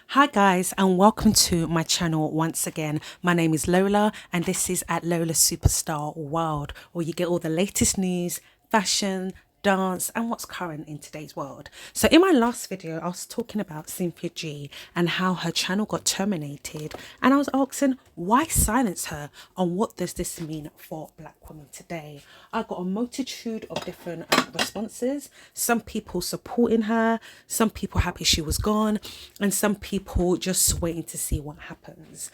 Hi guys, and welcome to my channel once again. My name is Lola and this is at Lola Superstar World, where you get all the latest news, fashion, dance and what's current in today's world. So in my last video I was talking about Cynthia G and how her channel got terminated, and I was asking why silence her and what does this mean for black women today. I got a multitude of different responses. Some people supporting her, some people happy she was gone, and some people just waiting to see what happens.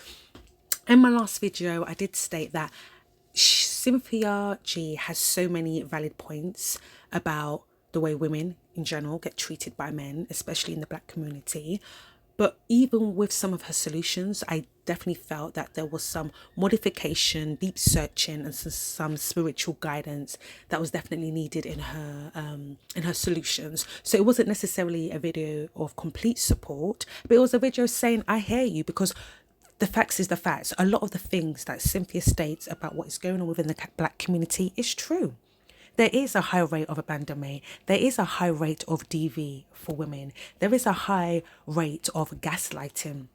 In my last video I did state that Cynthia G has so many valid points about the way women in general get treated by men, especially in the black community. But even with some of her solutions, I definitely felt that there was some modification, deep searching, and some spiritual guidance that was definitely needed in her solutions. So it wasn't necessarily a video of complete support, but it was a video saying, "I hear you," because the facts is the facts. A lot of the things that Cynthia states about what is going on within the black community is true. There is a high rate of abandonment. There is a high rate of DV for women. There is a high rate of gaslighting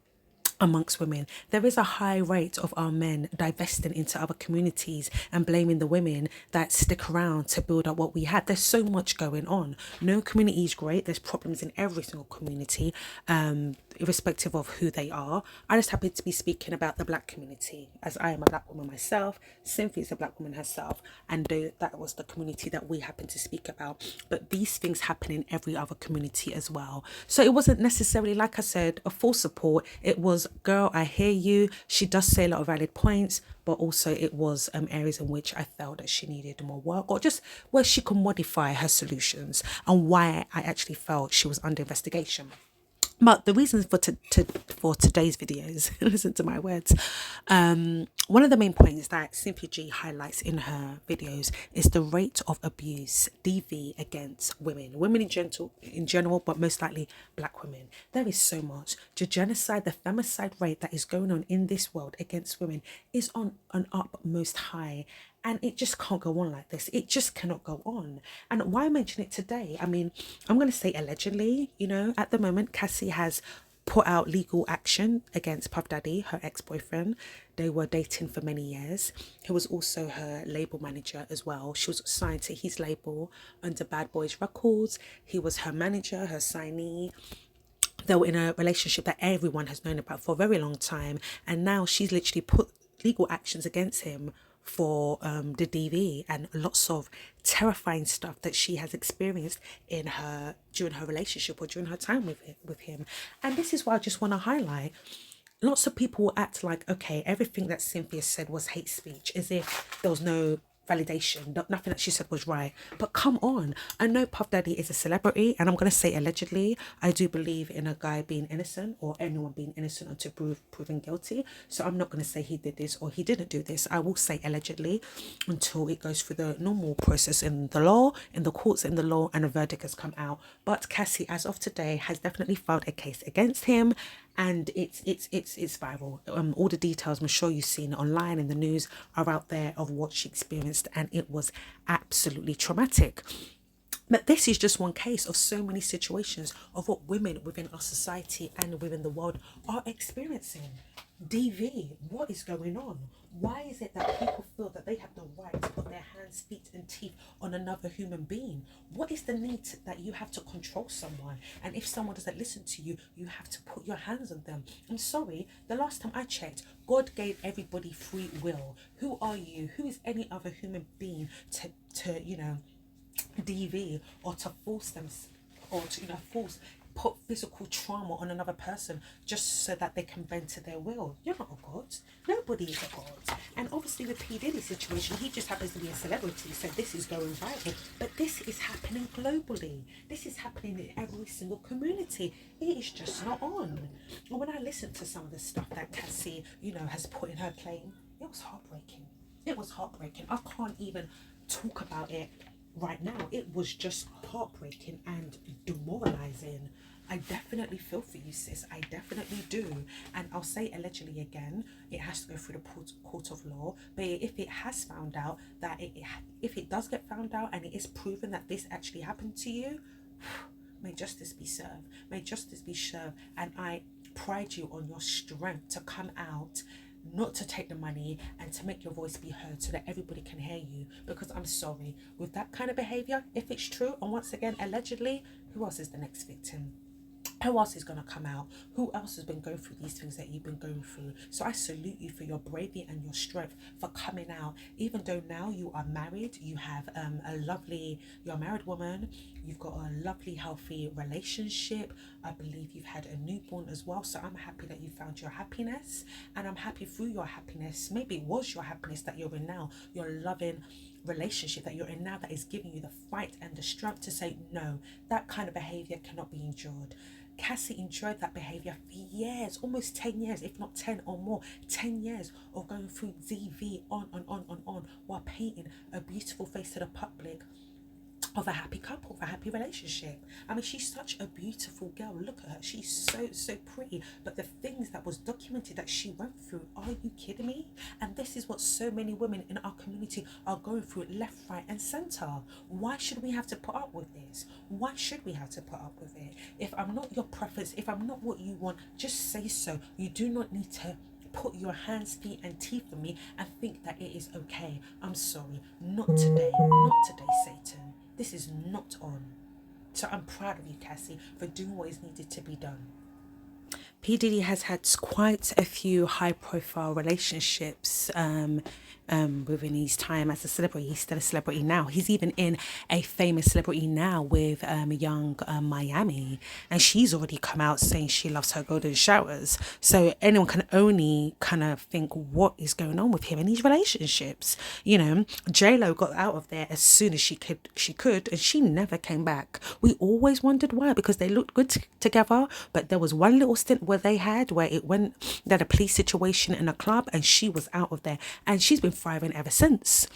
amongst women. There is a high rate of our men divesting into other communities and blaming the women that stick around to build up what we had. There's so much going on. No community is great. There's problems in every single community, irrespective of who they are. I just happen to be speaking about the black community, as I am a black woman myself. Cynthia is a black woman herself, and that was the community that we happen to speak about. But these things happen in every other community as well. So it wasn't necessarily, like I said, a full support. It was, girl, I hear you. She does say a lot of valid points, but also it was areas in which I felt that she needed more work, or just where she could modify her solutions, and why I actually felt she was under investigation. But the reasons for today's videos, listen to my words. One of the main points that Cynthia G highlights in her videos is the rate of abuse, DV, against women in general, but most likely black women. There is so much. The genocide, the femicide rate that is going on in this world against women is on an utmost high. And it just can't go on like this. It just cannot go on. And why I mention it today, I mean, I'm going to say allegedly, at the moment, Cassie has put out legal action against Puff Daddy, her ex-boyfriend. They were dating for many years. He was also her label manager as well. She was signed to his label under Bad Boys Records. He was her manager, her signee. They were in a relationship that everyone has known about for a very long time. And now she's literally put legal actions against him for the DV and lots of terrifying stuff that she has experienced during her relationship or during her time with him. And this is what I just want to highlight. Lots of people will act like, okay, everything that Cynthia said was hate speech, as if there was no validation, nothing that she said was right. But come on, I know Puff Daddy is a celebrity, and I'm going to say allegedly. I do believe in a guy being innocent, or anyone being innocent until proven guilty. So I'm not going to say he did this or he didn't do this. I will say allegedly until it goes through the normal process in the law, in the courts, in the law, and a verdict has come out. But Cassie, as of today, has definitely filed a case against him, and it's viral. All the details, I'm sure you've seen it online in the news, are out there of what she experienced, and it was absolutely traumatic. But this is just one case of so many situations of what women within our society and within the world are experiencing. DV, what is going on? Why is it that people feel that they have the right to put their hands, feet and teeth on another human being? What is the need that you have to control someone? And if someone doesn't listen to you, you have to put your hands on them. I'm sorry, the last time I checked, God gave everybody free will. Who are you? Who is any other human being to DV, or to force them, or to put physical trauma on another person just so that they can bend to their will? You're not a god. Nobody is a god. And obviously the P Diddy situation, he just happens to be a celebrity, so this is going viral. But this is happening globally. This is happening in every single community. It is just not on. And when I listen to some of the stuff that Cassie has put in her claim, it was heartbreaking. It was heartbreaking. I can't even talk about it right now. It was just heartbreaking and demoralizing. I definitely feel for you, sis. I definitely do. And I'll say allegedly again, it has to go through the court of law. But if it has found out that if it does get found out and it is proven that this actually happened to you, may justice be served. May justice be served. And I pride you on your strength to come out, not to take the money, and to make your voice be heard so that everybody can hear you. Because I'm sorry, with that kind of behavior, if it's true, and once again, allegedly, who else is the next victim? Who else is going to come out? Who else has been going through these things that you've been going through? So I salute you for your bravery and your strength for coming out. Even though now you are married, you have you're a married woman, you've got a lovely, healthy relationship. I believe you've had a newborn as well. So I'm happy that you found your happiness. And I'm happy through your happiness. Maybe it was your happiness that you're in now, your loving relationship that you're in now, that is giving you the fight and the strength to say, no, that kind of behavior cannot be endured. Cassie enjoyed that behavior for years, almost 10 years, if not 10 or more, 10 years of going through DV on and on and on, while painting a beautiful face to the public of a happy couple, of a happy relationship. I mean, she's such a beautiful girl. Look at her. She's so pretty. But the things that was documented that she went through, are you kidding me? And this is what so many women in our community are going through, left, right and centre. Why should we have to put up with this? Why should we have to put up with it? If I'm not your preference, if I'm not what you want, just say so. You do not need to put your hands, feet and teeth on me and think that it is okay. I'm sorry. Not today. Not today, Satan. This is not on. So I'm proud of you, Cassie, for doing what is needed to be done. P. Diddy has had quite a few high-profile relationships within his time as a celebrity. He's still a celebrity now. He's even in a famous celebrity now with young Miami, and she's already come out saying she loves her golden showers. So anyone can only kind of think what is going on with him in these relationships. You know, J-Lo got out of there as soon as she could, and she never came back. We always wondered why, because they looked good together, but there was one little stint where they had a police situation in a club, and she was out of there, and she's been thriving ever since.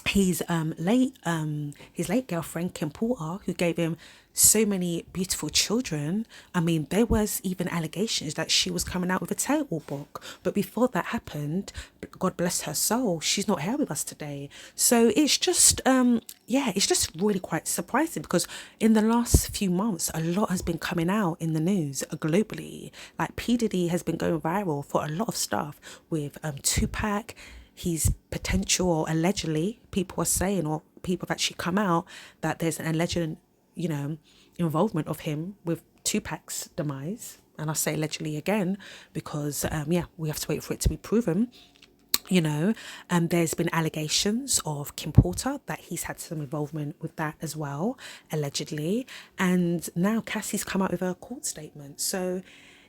His late girlfriend Kim Porter, who gave him so many beautiful children. I mean, there was even allegations that she was coming out with a terrible book. But before that happened, God bless her soul, she's not here with us today. So it's just it's just really quite surprising, because in the last few months, a lot has been coming out in the news globally. Like P. Diddy has been going viral for a lot of stuff with Tupac. He's potential, or allegedly, people are saying, or people have actually come out, that there's an alleged, involvement of him with Tupac's demise. And I say allegedly again, because, we have to wait for it to be proven. There's been allegations of Kim Porter that he's had some involvement with that as well, allegedly. And now Cassie's come out with a court statement. So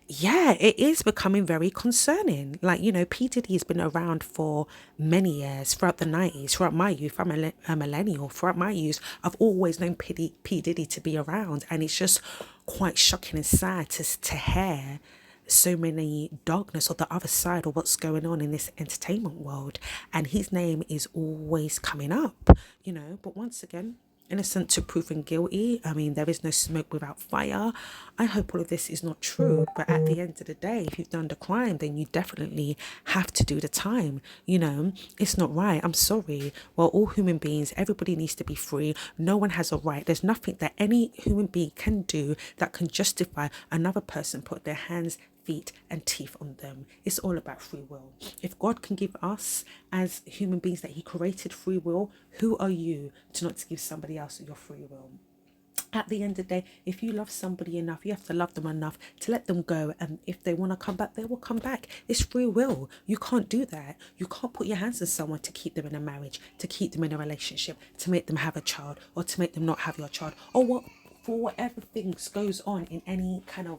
yeah, it is becoming very concerning. Like, P. Diddy has been around for many years, throughout the 90s, throughout my youth. I'm a millennial. Throughout my youth, I've always known P. Diddy to be around. And it's just quite shocking and sad to hear so many darkness or the other side of what's going on in this entertainment world. And his name is always coming up, But once again, innocent to proven guilty. I mean, there is no smoke without fire. I hope all of this is not true, but at the end of the day, if you've done the crime, then you definitely have to do the time. It's not right. I'm sorry. Well, all human beings, everybody needs to be free. No one has a right. There's nothing that any human being can do that can justify another person put their hands, feet and teeth on them. It's all about free will. If God can give us as human beings that he created free will, who are you to not to give somebody else your free will? At the end of the day, if you love somebody enough, you have to love them enough to let them go. And if they want to come back, they will come back. It's free will. You can't do that. You can't put your hands on someone to keep them in a marriage, to keep them in a relationship, to make them have a child, or to make them not have your child, or what. For whatever things goes on in any kind of,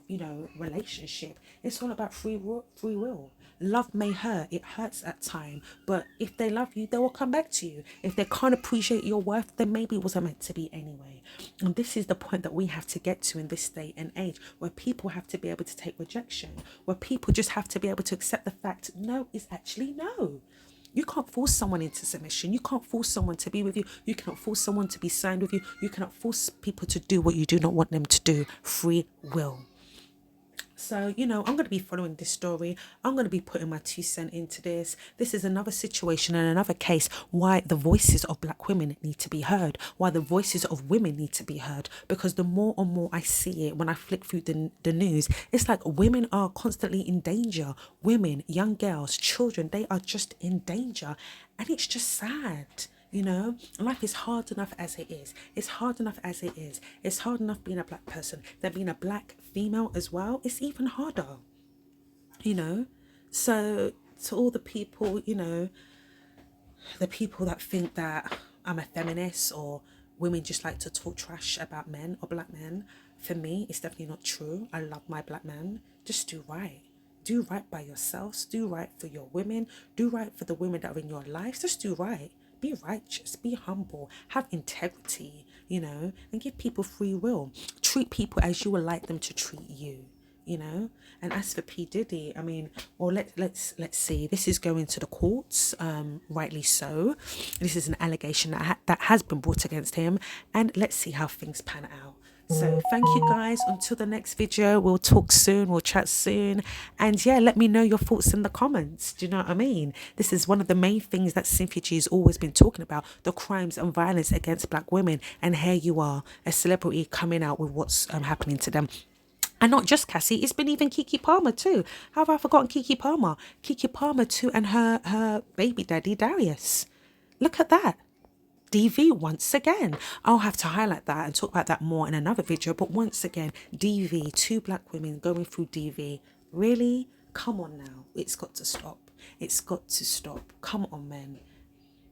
relationship, it's all about free will. Love may hurt. It hurts at time. But if they love you, they will come back to you. If they can't appreciate your worth, then maybe it wasn't meant to be anyway. And this is the point that we have to get to in this day and age, where people have to be able to take rejection, where people just have to be able to accept the fact no is actually no. You can't force someone into submission. You can't force someone to be with you. You cannot force someone to be signed with you. You cannot force people to do what you do not want them to do. Free will. So, you know, I'm going to be following this story. I'm going to be putting my 2 cents into this. This is another situation and another case why the voices of black women need to be heard, why the voices of women need to be heard. Because the more and more I see it when I flick through the news, it's like women are constantly in danger. Women, young girls, children, they are just in danger. And it's just sad. You know, life is hard enough as it is. It's hard enough as it is. It's hard enough being a black person. Then being a black female as well, it's even harder. You know, so to all the people, you know, the people that think that I'm a feminist or women just like to talk trash about men or black men, for me, it's definitely not true. I love my black man. Just do right. Do right by yourselves. Do right for your women. Do right for the women that are in your lives. Just do right. Be righteous. Be humble. Have integrity, you know, and give people free will. Treat people as you would like them to treat you, you know. And as for P Diddy, I mean, well, let's see, this is going to the courts, rightly so. This is an allegation that has been brought against him, and let's see how things pan out. So thank you guys. Until the next video, we'll talk soon, we'll chat soon, and yeah, let me know your thoughts in the comments. Do you know what I mean? This is one of the main things that Cynthia G has always been talking about, the crimes and violence against black women, and here you are, a celebrity coming out with what's happening to them. And not just Cassie, it's been even Keke Palmer too. How have I forgotten Keke Palmer? Keke Palmer too, and her baby daddy Darius. Look at that. DV once again. I'll have to highlight that and talk about that more in another video. But once again, DV, 2 black women going through DV. Really? Come on now. It's got to stop. It's got to stop. Come on, men.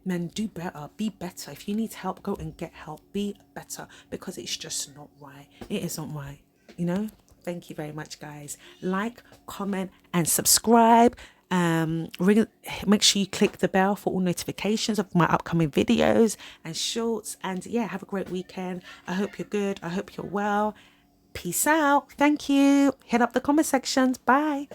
Men, do better. Be better. If you need help, go and get help. Be better, because it's just not right. It isn't right. You know? Thank you very much, guys. Like, comment, and subscribe. Make sure you click the bell for all notifications of my upcoming videos and shorts. And yeah, have a great weekend. I hope you're good. I hope you're well. Peace out. Thank you. Hit up the comment sections. Bye.